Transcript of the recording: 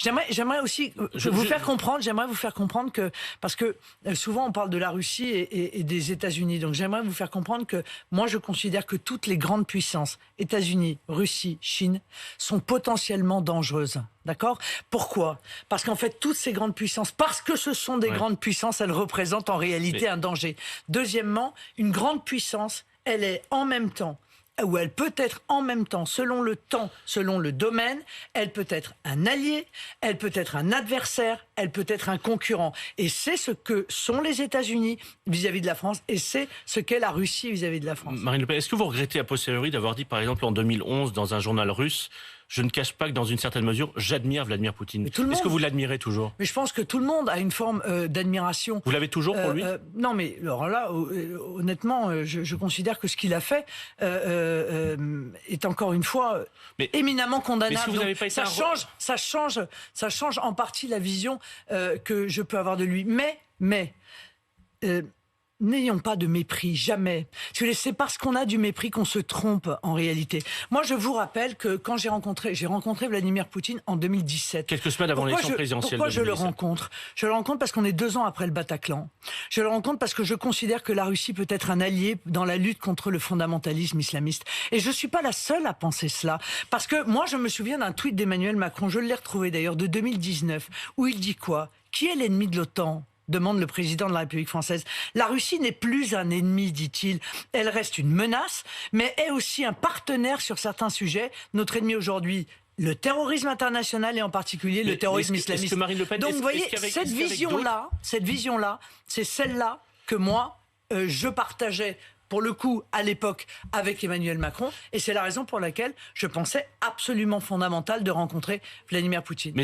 J'aimerais aussi vous faire comprendre. J'aimerais vous faire comprendre que parce que souvent on parle de la Russie et des États-Unis. Donc j'aimerais vous faire comprendre que moi je considère que toutes les grandes puissances, États-Unis, Russie, Chine, sont potentiellement dangereuses. D'accord? Pourquoi? Parce qu'en fait, toutes ces grandes puissances, parce que ce sont des grandes puissances, elles représentent en réalité un danger. Deuxièmement, une grande puissance, elle est en même temps, ou elle peut être en même temps, selon le temps, selon le domaine, elle peut être un allié, elle peut être un adversaire, elle peut être un concurrent. Et c'est ce que sont les États-Unis vis-à-vis de la France, et c'est ce qu'est la Russie vis-à-vis de la France. Marine Le Pen, est-ce que vous regrettez a posteriori d'avoir dit, par exemple, en 2011, dans un journal russe, je ne cache pas que dans une certaine mesure, j'admire Vladimir Poutine. Est-ce que vous l'admirez toujours? Mais je pense que tout le monde a une forme d'admiration. Vous l'avez toujours pour lui? Non, mais alors là, honnêtement, je considère que ce qu'il a fait est encore une fois éminemment condamnable. Mais si vous n'avez pas été ça change en partie la vision que je peux avoir de lui. Mais n'ayons pas de mépris, jamais. C'est parce qu'on a du mépris qu'on se trompe en réalité. Moi, je vous rappelle que quand j'ai rencontré Vladimir Poutine en 2017. Quelques semaines avant l'élection présidentielle. Pourquoi je le rencontre? Je le rencontre parce qu'on est 2 ans après le Bataclan. Je le rencontre parce que je considère que la Russie peut être un allié dans la lutte contre le fondamentalisme islamiste. Et je suis pas la seule à penser cela. Parce que moi, je me souviens d'un tweet d'Emmanuel Macron, je l'ai retrouvé d'ailleurs, de 2019, où il dit quoi? Qui est l'ennemi de l'OTAN? Demande le président de la République française. La Russie n'est plus un ennemi, dit-il. Elle reste une menace, mais est aussi un partenaire sur certains sujets. Notre ennemi aujourd'hui, le terrorisme international et en particulier le terrorisme islamiste. Est-ce que Marine Le Pen, donc vous voyez, cette vision-là, c'est celle-là que moi, je partageais pour le coup, à l'époque, avec Emmanuel Macron. Et c'est la raison pour laquelle je pensais absolument fondamental de rencontrer Vladimir Poutine.